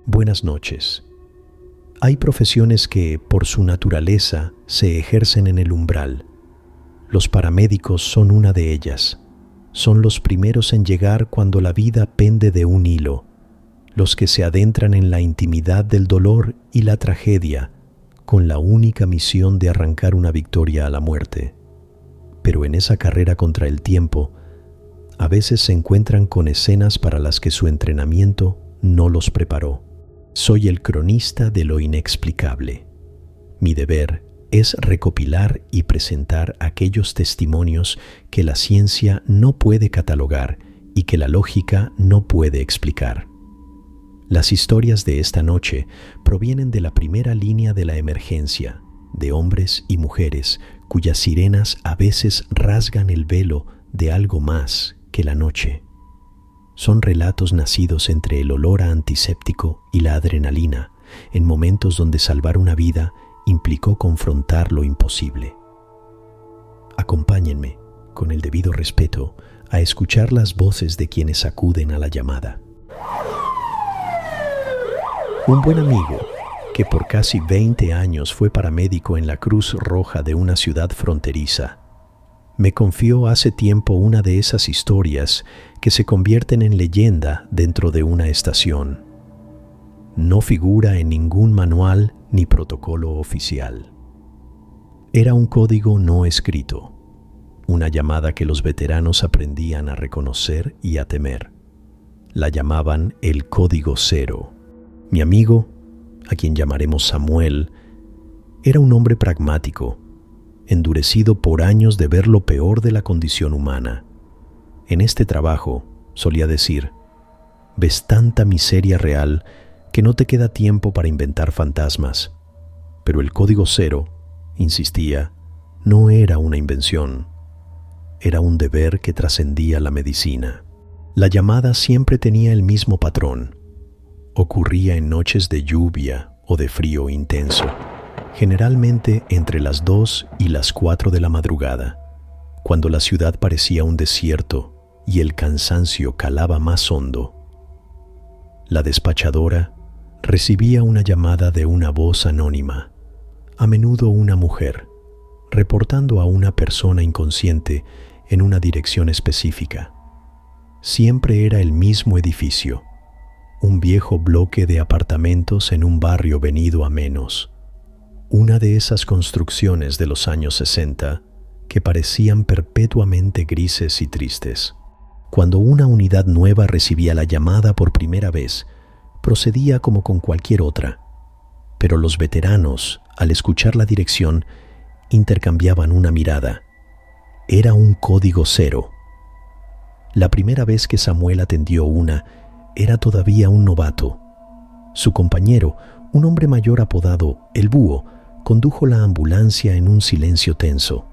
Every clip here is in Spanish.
Buenas noches. Hay profesiones que, por su naturaleza, se ejercen en el umbral. Los paramédicos son una de ellas. Son los primeros en llegar cuando la vida pende de un hilo, los que se adentran en la intimidad del dolor y la tragedia, con la única misión de arrancar una victoria a la muerte. Pero en esa carrera contra el tiempo, a veces se encuentran con escenas para las que su entrenamiento no los preparó. Soy el cronista de lo inexplicable. Mi deber es recopilar y presentar aquellos testimonios que la ciencia no puede catalogar y que la lógica no puede explicar. Las historias de esta noche provienen de la primera línea de la emergencia, de hombres y mujeres cuyas sirenas a veces rasgan el velo de algo más que la noche. Son relatos nacidos entre el olor a antiséptico y la adrenalina, en momentos donde salvar una vida implicó confrontar lo imposible. Acompáñenme, con el debido respeto, a escuchar las voces de quienes acuden a la llamada. Un buen amigo, que por casi 20 años fue paramédico en la Cruz Roja de una ciudad fronteriza, me confió hace tiempo una de esas historias que se convierten en leyenda dentro de una estación. No figura en ningún manual ni protocolo oficial. Era un código no escrito, una llamada que los veteranos aprendían a reconocer y a temer. La llamaban el Código Cero. Mi amigo, a quien llamaremos Samuel, era un hombre pragmático, endurecido por años de ver lo peor de la condición humana. En este trabajo, solía decir, ves tanta miseria real que no te queda tiempo para inventar fantasmas. Pero el Código Cero, insistía, no era una invención. Era un deber que trascendía la medicina. La llamada siempre tenía el mismo patrón. Ocurría en noches de lluvia o de frío intenso, generalmente entre las 2 y las 4 de la madrugada, cuando la ciudad parecía un desierto y el cansancio calaba más hondo. La despachadora recibía una llamada de una voz anónima, a menudo una mujer, reportando a una persona inconsciente en una dirección específica. Siempre era el mismo edificio, un viejo bloque de apartamentos en un barrio venido a menos. Una de esas construcciones de los años 60 que parecían perpetuamente grises y tristes. Cuando una unidad nueva recibía la llamada por primera vez, procedía como con cualquier otra. Pero los veteranos, al escuchar la dirección, intercambiaban una mirada. Era un código cero. La primera vez que Samuel atendió una, era todavía un novato. Su compañero, un hombre mayor apodado El Búho, condujo la ambulancia en un silencio tenso.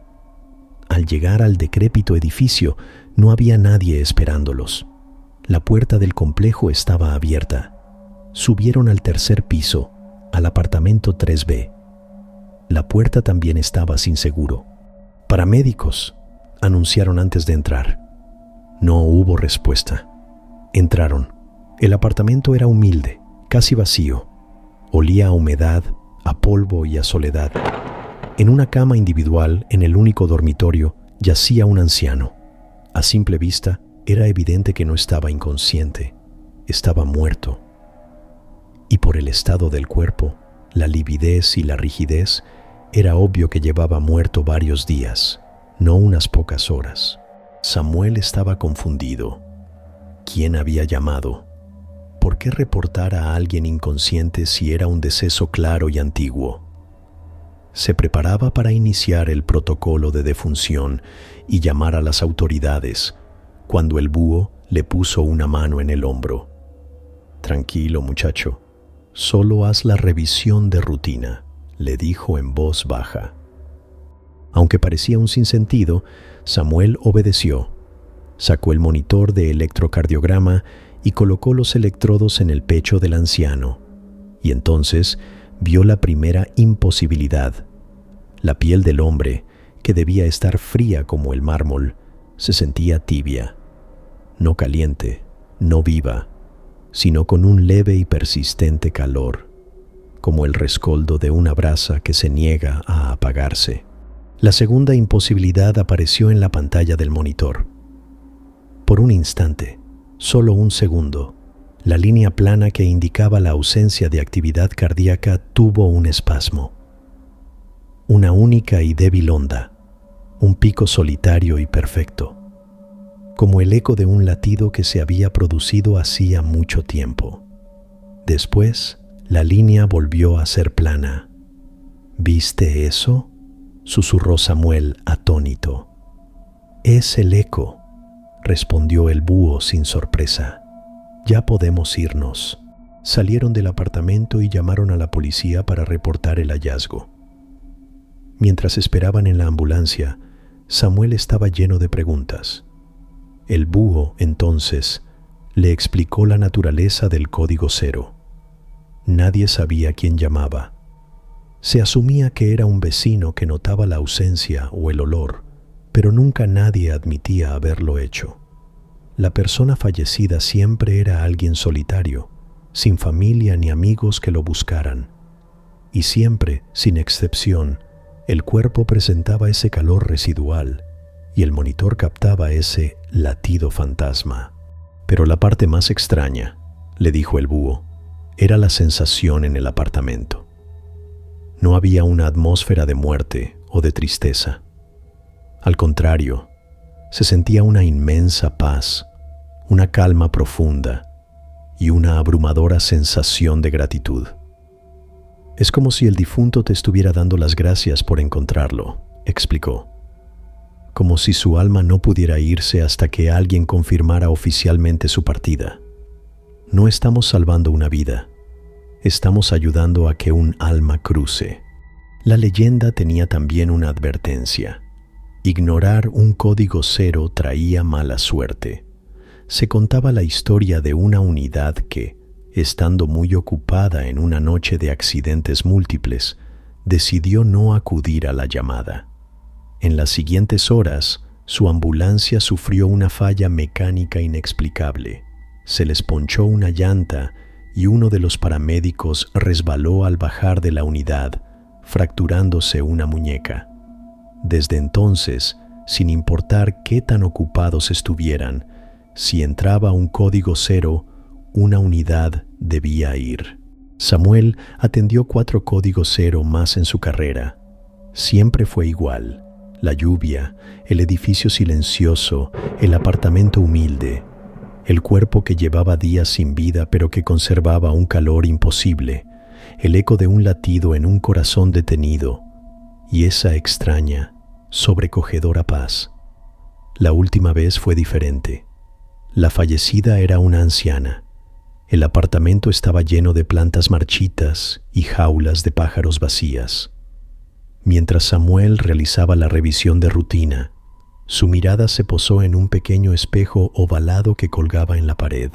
Al llegar al decrépito edificio, no había nadie esperándolos. La puerta del complejo estaba abierta. Subieron al tercer piso, al apartamento 3B. La puerta también estaba sin seguro. «Paramédicos», anunciaron antes de entrar. No hubo respuesta. Entraron. El apartamento era humilde, casi vacío. Olía a humedad, a polvo y a soledad. En una cama individual, en el único dormitorio, yacía un anciano. A simple vista, era evidente que no estaba inconsciente, estaba muerto. Y por el estado del cuerpo, la lividez y la rigidez, era obvio que llevaba muerto varios días, no unas pocas horas. Samuel estaba confundido. ¿Quién había llamado? ¿Por qué reportar a alguien inconsciente si era un deceso claro y antiguo? Se preparaba para iniciar el protocolo de defunción y llamar a las autoridades, cuando el búho le puso una mano en el hombro. «Tranquilo, muchacho, solo haz la revisión de rutina», le dijo en voz baja. Aunque parecía un sinsentido, Samuel obedeció. Sacó el monitor de electrocardiograma y colocó los electrodos en el pecho del anciano. Y entonces vio la primera imposibilidad. La piel del hombre, que debía estar fría como el mármol, se sentía tibia. No caliente, no viva. sino con un leve y persistente calor, como el rescoldo de una brasa que se niega a apagarse. La segunda imposibilidad apareció en la pantalla del monitor. Por un instante, solo un segundo, la línea plana que indicaba la ausencia de actividad cardíaca tuvo un espasmo. Una única y débil onda, un pico solitario y perfecto, como el eco de un latido que se había producido hacía mucho tiempo. Después, la línea volvió a ser plana. ¿Viste eso?, susurró Samuel atónito. Es el eco, respondió el búho sin sorpresa. Ya podemos irnos. Salieron del apartamento y llamaron a la policía para reportar el hallazgo. Mientras esperaban en la ambulancia, Samuel estaba lleno de preguntas. El búho, entonces, le explicó la naturaleza del código 0. Nadie sabía quién llamaba. Se asumía que era un vecino que notaba la ausencia o el olor, pero nunca nadie admitía haberlo hecho. La persona fallecida siempre era alguien solitario, sin familia ni amigos que lo buscaran. Y siempre, sin excepción, el cuerpo presentaba ese calor residual y el monitor captaba ese latido fantasma. Pero la parte más extraña, le dijo el búho, era la sensación en el apartamento. No había una atmósfera de muerte o de tristeza. Al contrario, se sentía una inmensa paz, una calma profunda y una abrumadora sensación de gratitud. Es como si el difunto te estuviera dando las gracias por encontrarlo, explicó. Como si su alma no pudiera irse hasta que alguien confirmara oficialmente su partida. No estamos salvando una vida, estamos ayudando a que un alma cruce. La leyenda tenía también una advertencia. Ignorar un código 0 traía mala suerte. Se contaba la historia de una unidad que, estando muy ocupada en una noche de accidentes múltiples, decidió no acudir a la llamada. En las siguientes horas, su ambulancia sufrió una falla mecánica inexplicable. Se les ponchó una llanta y uno de los paramédicos resbaló al bajar de la unidad, fracturándose una muñeca. Desde entonces, sin importar qué tan ocupados estuvieran, si entraba un código 0, una unidad debía ir. Samuel atendió 4 códigos 0 más en su carrera. Siempre fue igual. La lluvia, el edificio silencioso, el apartamento humilde, el cuerpo que llevaba días sin vida pero que conservaba un calor imposible, el eco de un latido en un corazón detenido y esa extraña, sobrecogedora paz. La última vez fue diferente. La fallecida era una anciana. El apartamento estaba lleno de plantas marchitas y jaulas de pájaros vacías. Mientras Samuel realizaba la revisión de rutina, su mirada se posó en un pequeño espejo ovalado que colgaba en la pared.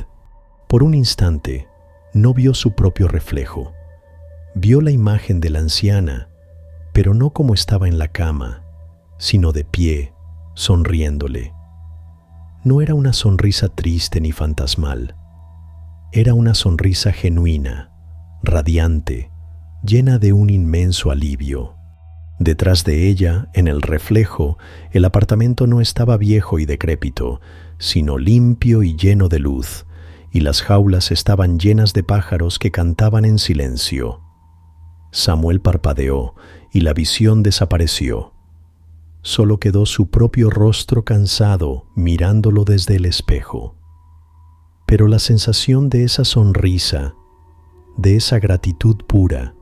Por un instante, no vio su propio reflejo. Vio la imagen de la anciana, pero no como estaba en la cama, sino de pie, sonriéndole. No era una sonrisa triste ni fantasmal. Era una sonrisa genuina, radiante, llena de un inmenso alivio. Detrás de ella, en el reflejo, el apartamento no estaba viejo y decrépito, sino limpio y lleno de luz, y las jaulas estaban llenas de pájaros que cantaban en silencio. Samuel parpadeó y la visión desapareció. Solo quedó su propio rostro cansado mirándolo desde el espejo. Pero la sensación de esa sonrisa, de esa gratitud pura,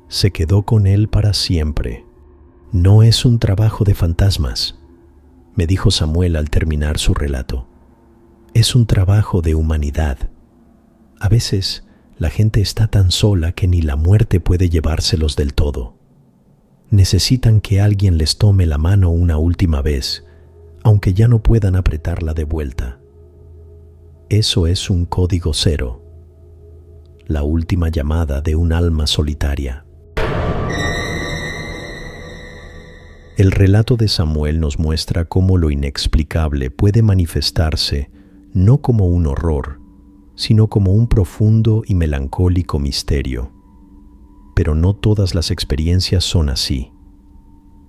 se quedó con él para siempre. No es un trabajo de fantasmas, me dijo Samuel al terminar su relato. Es un trabajo de humanidad. A veces la gente está tan sola que ni la muerte puede llevárselos del todo. Necesitan que alguien les tome la mano una última vez, aunque ya no puedan apretarla de vuelta. Eso es un código 0, la última llamada de un alma solitaria. El relato de Samuel nos muestra cómo lo inexplicable puede manifestarse no como un horror, sino como un profundo y melancólico misterio. Pero no todas las experiencias son así.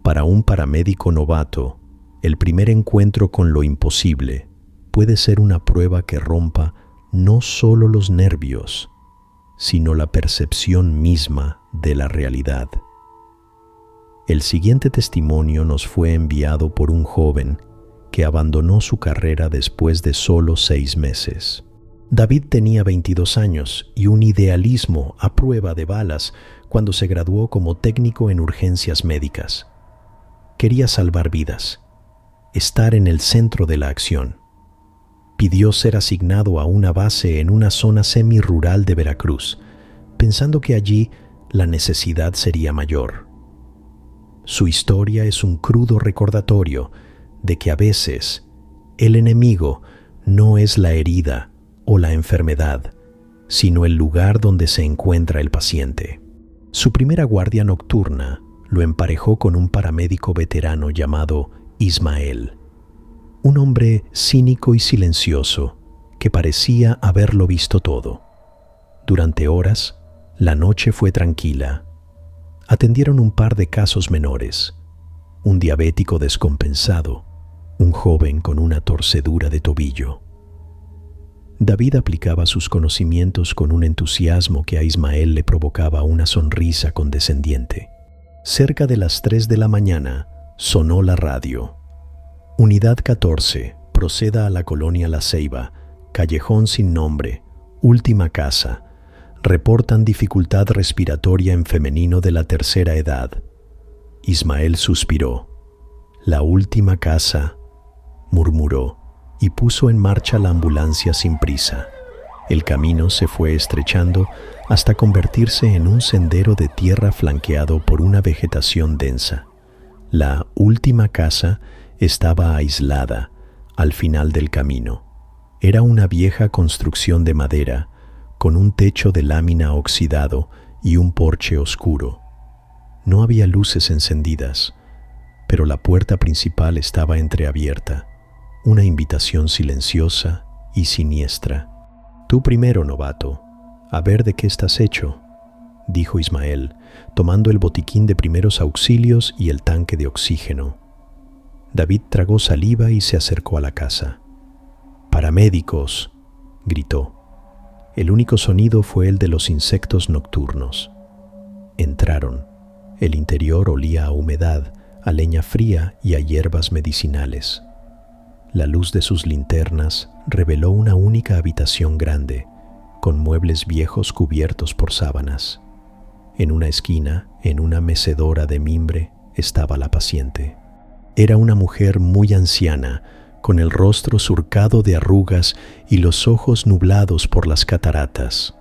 Para un paramédico novato, el primer encuentro con lo imposible puede ser una prueba que rompa no solo los nervios, sino la percepción misma de la realidad. El siguiente testimonio nos fue enviado por un joven que abandonó su carrera después de solo 6 meses. David tenía 22 años y un idealismo a prueba de balas cuando se graduó como técnico en urgencias médicas. Quería salvar vidas, estar en el centro de la acción. Pidió ser asignado a una base en una zona semirural de Veracruz, pensando que allí la necesidad sería mayor. Su historia es un crudo recordatorio de que a veces el enemigo no es la herida o la enfermedad, sino el lugar donde se encuentra el paciente. Su primera guardia nocturna lo emparejó con un paramédico veterano llamado Ismael, un hombre cínico y silencioso que parecía haberlo visto todo. Durante horas, la noche fue tranquila. Atendieron un par de casos menores, un diabético descompensado, un joven con una torcedura de tobillo. David aplicaba sus conocimientos con un entusiasmo que a Ismael le provocaba una sonrisa condescendiente. Cerca de las 3 de la mañana sonó la radio. Unidad 14, proceda a la colonia La Ceiba, callejón sin nombre, última casa. Reportan dificultad respiratoria en femenino de la tercera edad. Ismael suspiró. La última casa, murmuró, y puso en marcha la ambulancia sin prisa. El camino se fue estrechando hasta convertirse en un sendero de tierra flanqueado por una vegetación densa. La última casa estaba aislada, al final del camino. Era una vieja construcción de madera, con un techo de lámina oxidado y un porche oscuro. No había luces encendidas, pero la puerta principal estaba entreabierta, una invitación silenciosa y siniestra. «Tú primero, novato, a ver de qué estás hecho», dijo Ismael, tomando el botiquín de primeros auxilios y el tanque de oxígeno. David tragó saliva y se acercó a la casa. «Paramédicos», gritó. El único sonido fue el de los insectos nocturnos. Entraron. El interior olía a humedad, a leña fría y a hierbas medicinales. La luz de sus linternas reveló una única habitación grande, con muebles viejos cubiertos por sábanas. En una esquina, en una mecedora de mimbre, estaba la paciente. Era una mujer muy anciana, con el rostro surcado de arrugas y los ojos nublados por las cataratas.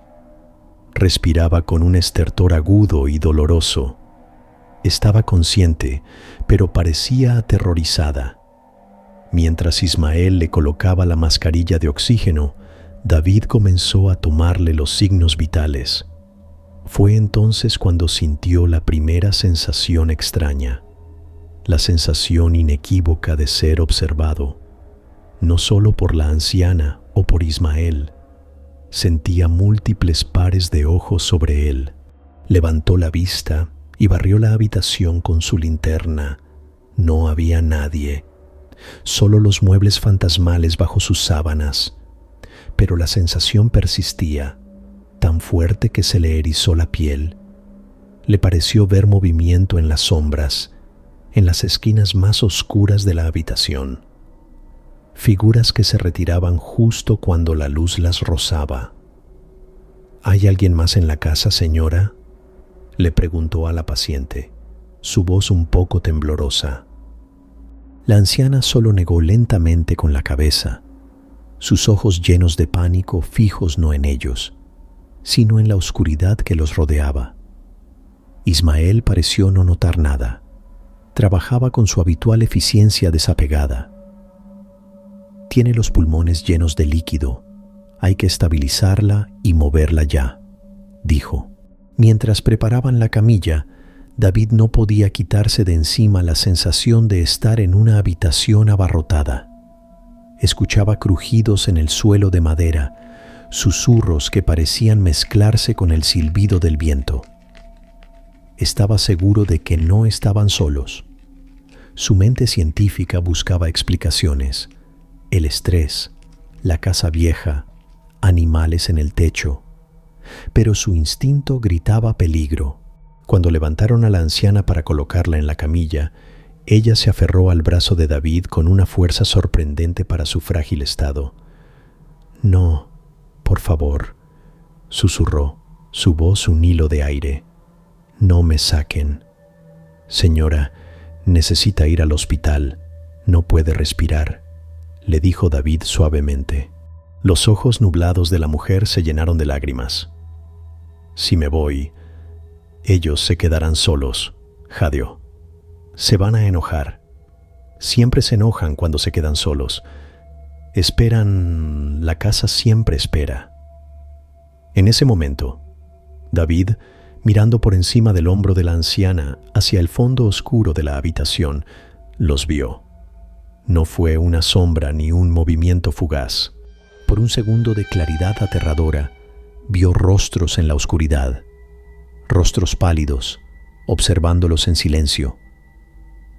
Respiraba con un estertor agudo y doloroso. Estaba consciente, pero parecía aterrorizada. Mientras Ismael le colocaba la mascarilla de oxígeno, David comenzó a tomarle los signos vitales. Fue entonces cuando sintió la primera sensación extraña, la sensación inequívoca de ser observado, no solo por la anciana o por Ismael. Sentía múltiples pares de ojos sobre él. Levantó la vista y barrió la habitación con su linterna. No había nadie, solo los muebles fantasmales bajo sus sábanas. Pero la sensación persistía, tan fuerte que se le erizó la piel. Le pareció ver movimiento en las sombras, en las esquinas más oscuras de la habitación. Figuras que se retiraban justo cuando la luz las rozaba. «¿Hay alguien más en la casa, señora?», le preguntó a la paciente, su voz un poco temblorosa. La anciana solo negó lentamente con la cabeza, sus ojos llenos de pánico fijos no en ellos, sino en la oscuridad que los rodeaba. Ismael pareció no notar nada. Trabajaba con su habitual eficiencia desapegada. «Tiene los pulmones llenos de líquido. Hay que estabilizarla y moverla ya», dijo. Mientras preparaban la camilla, David no podía quitarse de encima la sensación de estar en una habitación abarrotada. Escuchaba crujidos en el suelo de madera, susurros que parecían mezclarse con el silbido del viento. Estaba seguro de que no estaban solos. Su mente científica buscaba explicaciones: el estrés, la casa vieja, animales en el techo. Pero su instinto gritaba peligro. Cuando levantaron a la anciana para colocarla en la camilla, ella se aferró al brazo de David con una fuerza sorprendente para su frágil estado. «No, por favor», susurró, su voz un hilo de aire. «No me saquen. Señora, necesita ir al hospital. No puede respirar», le dijo David suavemente. Los ojos nublados de la mujer se llenaron de lágrimas. «Si me voy, ellos se quedarán solos», jadeó. «Se van a enojar. Siempre se enojan cuando se quedan solos. Esperan, la casa siempre espera». En ese momento, David, mirando por encima del hombro de la anciana hacia el fondo oscuro de la habitación, los vio. No fue una sombra ni un movimiento fugaz. Por un segundo de claridad aterradora, vio rostros en la oscuridad, rostros pálidos, observándolos en silencio.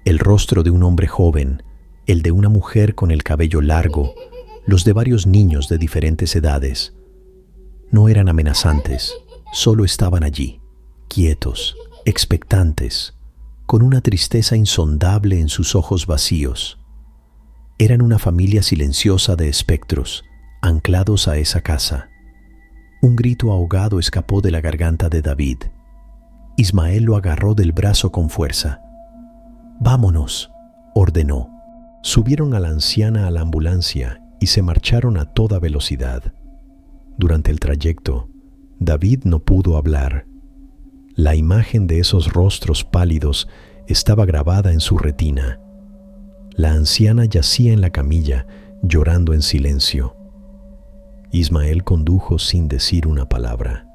El rostro de un hombre joven, el de una mujer con el cabello largo, los de varios niños de diferentes edades. No eran amenazantes, solo estaban allí, quietos, expectantes, con una tristeza insondable en sus ojos vacíos. Eran una familia silenciosa de espectros, anclados a esa casa. Un grito ahogado escapó de la garganta de David. Ismael lo agarró del brazo con fuerza. «Vámonos», ordenó. Subieron a la anciana a la ambulancia y se marcharon a toda velocidad. Durante el trayecto, David no pudo hablar. La imagen de esos rostros pálidos estaba grabada en su retina. La anciana yacía en la camilla, llorando en silencio. Ismael condujo sin decir una palabra.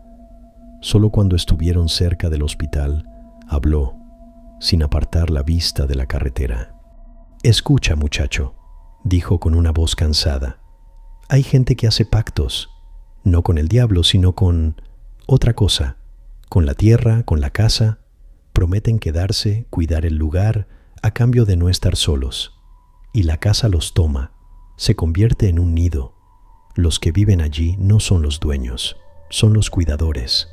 Solo cuando estuvieron cerca del hospital, habló, sin apartar la vista de la carretera. «Escucha, muchacho», dijo con una voz cansada. «Hay gente que hace pactos, no con el diablo, sino con otra cosa, con la tierra, con la casa. Prometen quedarse, cuidar el lugar, a cambio de no estar solos. Y la casa los toma, se convierte en un nido. Los que viven allí no son los dueños, son los cuidadores.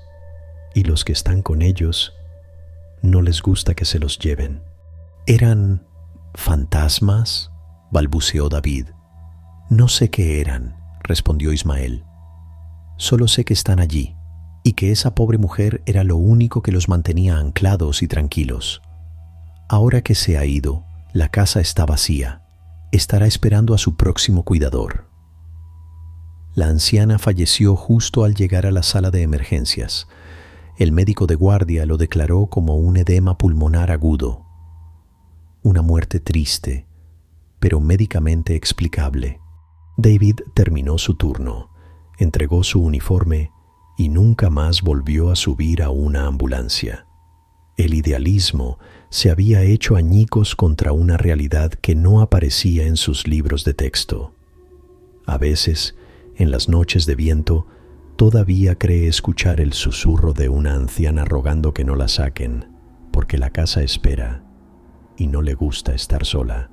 Y los que están con ellos, no les gusta que se los lleven». «¿Eran fantasmas?», balbuceó David. «No sé qué eran», respondió Ismael. «Solo sé que están allí, y que esa pobre mujer era lo único que los mantenía anclados y tranquilos. Ahora que se ha ido, la casa está vacía. Estará esperando a su próximo cuidador». La anciana falleció justo al llegar a la sala de emergencias. El médico de guardia lo declaró como un edema pulmonar agudo. Una muerte triste, pero médicamente explicable. David terminó su turno, entregó su uniforme y nunca más volvió a subir a una ambulancia. El idealismo se había hecho añicos contra una realidad que no aparecía en sus libros de texto. A veces, en las noches de viento, todavía cree escuchar el susurro de una anciana rogando que no la saquen, porque la casa espera y no le gusta estar sola.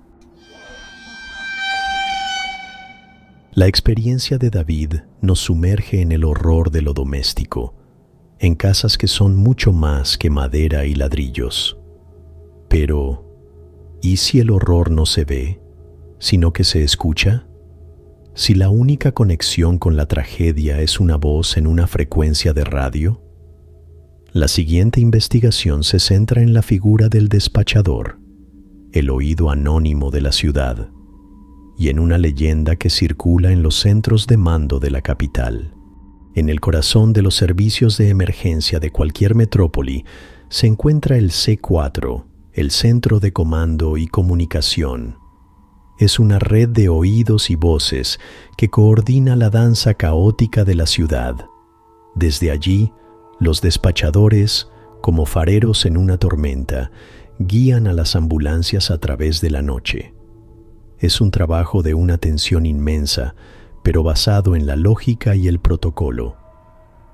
La experiencia de David nos sumerge en el horror de lo doméstico, en casas que son mucho más que madera y ladrillos. Pero, ¿y si el horror no se ve, sino que se escucha? ¿Si la única conexión con la tragedia es una voz en una frecuencia de radio? La siguiente investigación se centra en la figura del despachador, el oído anónimo de la ciudad, y en una leyenda que circula en los centros de mando de la capital. En el corazón de los servicios de emergencia de cualquier metrópoli se encuentra el C4, el Centro de Comando y Comunicación. Es una red de oídos y voces que coordina la danza caótica de la ciudad. Desde allí, los despachadores, como fareros en una tormenta, guían a las ambulancias a través de la noche. Es un trabajo de una tensión inmensa, pero basado en la lógica y el protocolo.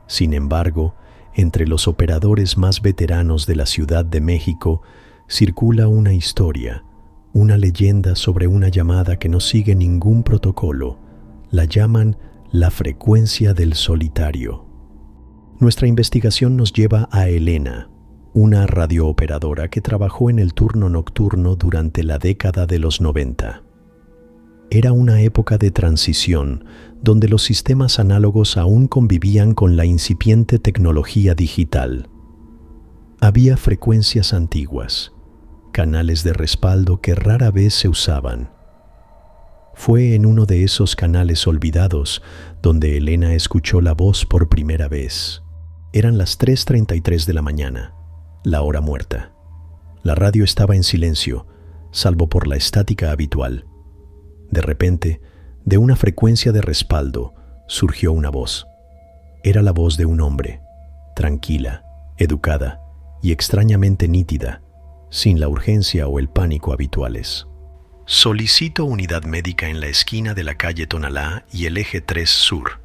Sin embargo, entre los operadores más veteranos de la Ciudad de México circula una historia, una leyenda sobre una llamada que no sigue ningún protocolo. La llaman la frecuencia del solitario. Nuestra investigación nos lleva a Elena, una radiooperadora que trabajó en el turno nocturno durante la década de los 90. Era una época de transición donde los sistemas análogos aún convivían con la incipiente tecnología digital. Había frecuencias antiguas, canales de respaldo que rara vez se usaban. Fue en uno de esos canales olvidados donde Elena escuchó la voz por primera vez. Eran las 3:33 de la mañana, la hora muerta. La radio estaba en silencio, salvo por la estática habitual. De repente, de una frecuencia de respaldo, surgió una voz. Era la voz de un hombre, tranquila, educada y extrañamente nítida, sin la urgencia o el pánico habituales. «Solicito unidad médica en la esquina de la calle Tonalá y el eje 3 Sur»,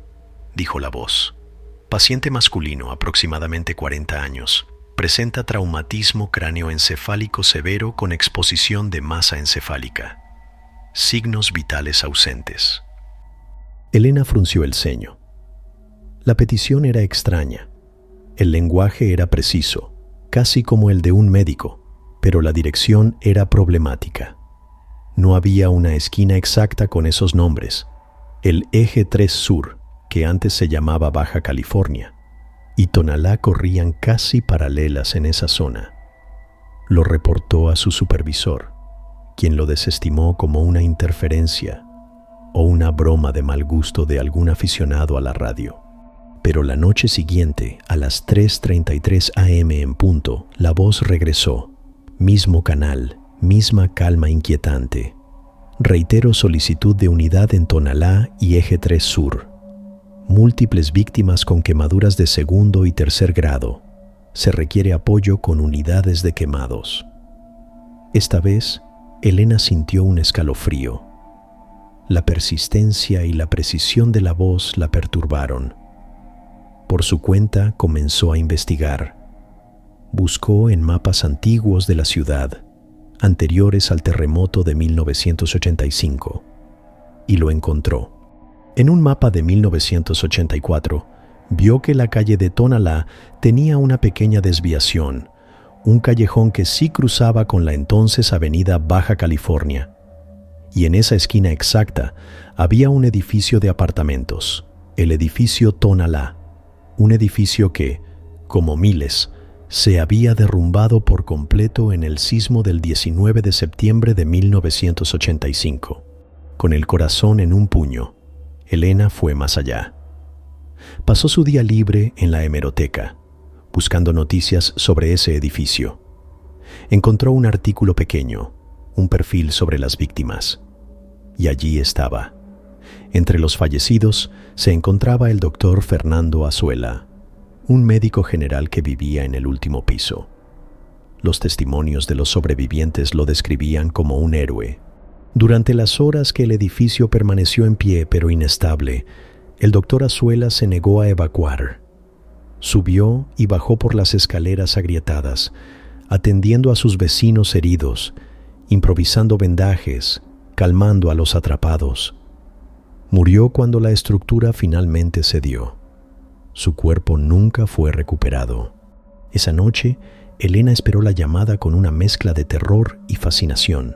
dijo la voz. «Paciente masculino, aproximadamente 40 años. Presenta traumatismo cráneoencefálico severo con exposición de masa encefálica. Signos vitales ausentes». Elena frunció el ceño. La petición era extraña. El lenguaje era preciso, casi como el de un médico, pero la dirección era problemática. No había una esquina exacta con esos nombres. El eje 3 Sur, que antes se llamaba Baja California, y Tonalá corrían casi paralelas en esa zona. Lo reportó a su supervisor, quien lo desestimó como una interferencia o una broma de mal gusto de algún aficionado a la radio. Pero la noche siguiente, a las 3:33 a.m. en punto, la voz regresó. Mismo canal, misma calma inquietante. «Reitero solicitud de unidad en Tonalá y eje 3 Sur. Múltiples víctimas con quemaduras de segundo y tercer grado. Se requiere apoyo con unidades de quemados». Esta vez, Elena sintió un escalofrío. La persistencia y la precisión de la voz la perturbaron. Por su cuenta comenzó a investigar. Buscó en mapas antiguos de la ciudad, anteriores al terremoto de 1985, y lo encontró. En un mapa de 1984, vio que la calle de Tonalá tenía una pequeña desviación, un callejón que sí cruzaba con la entonces avenida Baja California, y en esa esquina exacta había un edificio de apartamentos, el edificio Tonalá, un edificio que, como miles, se había derrumbado por completo en el sismo del 19 de septiembre de 1985. Con el corazón en un puño, Elena fue más allá. Pasó su día libre en la hemeroteca, buscando noticias sobre ese edificio. Encontró un artículo pequeño, un perfil sobre las víctimas. Y allí estaba. Entre los fallecidos se encontraba el doctor Fernando Azuela, un médico general que vivía en el último piso. Los testimonios de los sobrevivientes lo describían como un héroe. Durante las horas que el edificio permaneció en pie pero inestable, el doctor Azuela se negó a evacuar. Subió y bajó por las escaleras agrietadas, atendiendo a sus vecinos heridos, improvisando vendajes, calmando a los atrapados. Murió cuando la estructura finalmente cedió. Su cuerpo nunca fue recuperado. Esa noche, Elena esperó la llamada con una mezcla de terror y fascinación.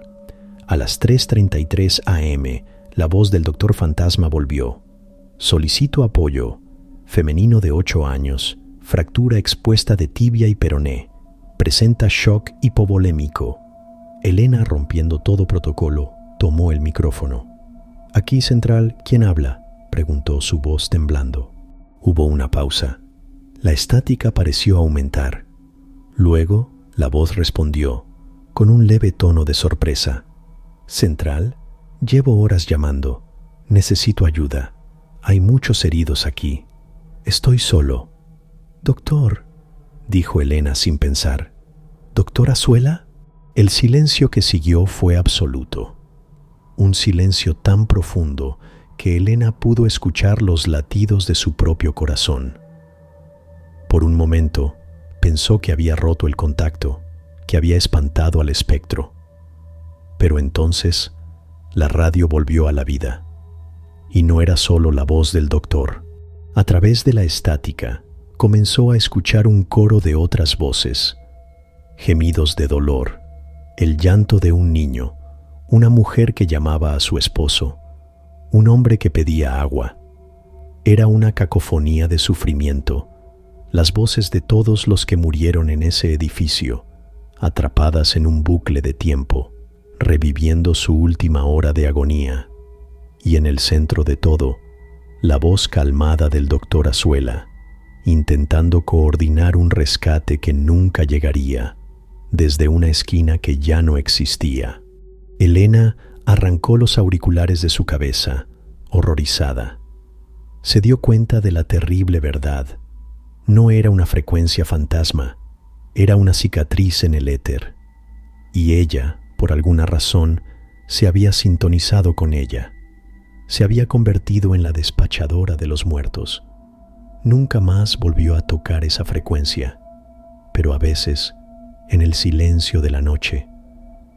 A las 3:33 a.m., la voz del doctor fantasma volvió. «Solicito apoyo. Femenino de 8 años. Fractura expuesta de tibia y peroné. Presenta shock hipovolémico». Elena, rompiendo todo protocolo, tomó el micrófono. «Aquí, Central, ¿quién habla?», preguntó su voz temblando. Hubo una pausa. La estática pareció aumentar. Luego, la voz respondió, con un leve tono de sorpresa. «Central, llevo horas llamando. Necesito ayuda. Hay muchos heridos aquí. Estoy solo». «Doctor», dijo Elena sin pensar. «¿Doctor Azuela?». El silencio que siguió fue absoluto. Un silencio tan profundo que Elena pudo escuchar los latidos de su propio corazón. Por un momento, pensó que había roto el contacto, que había espantado al espectro. Pero entonces, la radio volvió a la vida. Y no era solo la voz del doctor. A través de la estática, comenzó a escuchar un coro de otras voces. Gemidos de dolor, el llanto de un niño, una mujer que llamaba a su esposo, un hombre que pedía agua. Era una cacofonía de sufrimiento, las voces de todos los que murieron en ese edificio, atrapadas en un bucle de tiempo, reviviendo su última hora de agonía. Y en el centro de todo, la voz calmada del doctor Azuela, intentando coordinar un rescate que nunca llegaría, desde una esquina que ya no existía. Elena arrancó los auriculares de su cabeza, horrorizada. Se dio cuenta de la terrible verdad. No era una frecuencia fantasma, era una cicatriz en el éter. Y ella, por alguna razón, se había sintonizado con ella. Se había convertido en la despachadora de los muertos. Nunca más volvió a tocar esa frecuencia, pero a veces, en el silencio de la noche,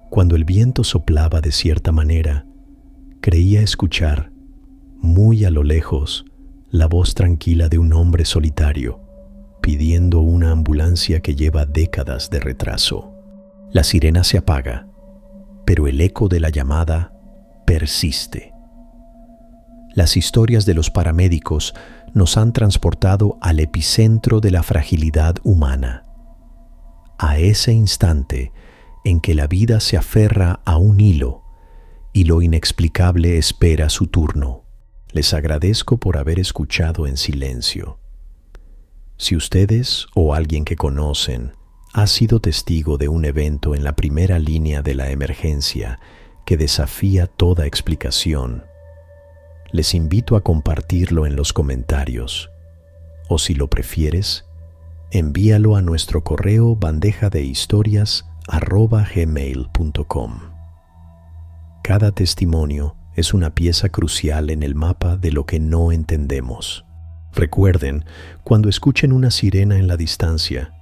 cuando el viento soplaba de cierta manera, creía escuchar, muy a lo lejos, la voz tranquila de un hombre solitario, pidiendo una ambulancia que lleva décadas de retraso. La sirena se apaga, pero el eco de la llamada persiste. Las historias de los paramédicos nos han transportado al epicentro de la fragilidad humana, a ese instante en que la vida se aferra a un hilo y lo inexplicable espera su turno. Les agradezco por haber escuchado en silencio. Si ustedes o alguien que conocen ha sido testigo de un evento en la primera línea de la emergencia que desafía toda explicación, les invito a compartirlo en los comentarios. O si lo prefieres, envíalo a nuestro correo bandejadehistorias@gmail.com. Cada testimonio es una pieza crucial en el mapa de lo que no entendemos. Recuerden, cuando escuchen una sirena en la distancia,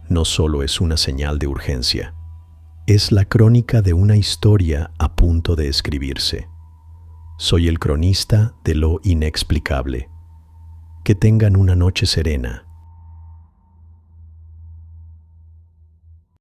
no solo es una señal de urgencia, es la crónica de una historia a punto de escribirse. Soy el cronista de lo inexplicable. Que tengan una noche serena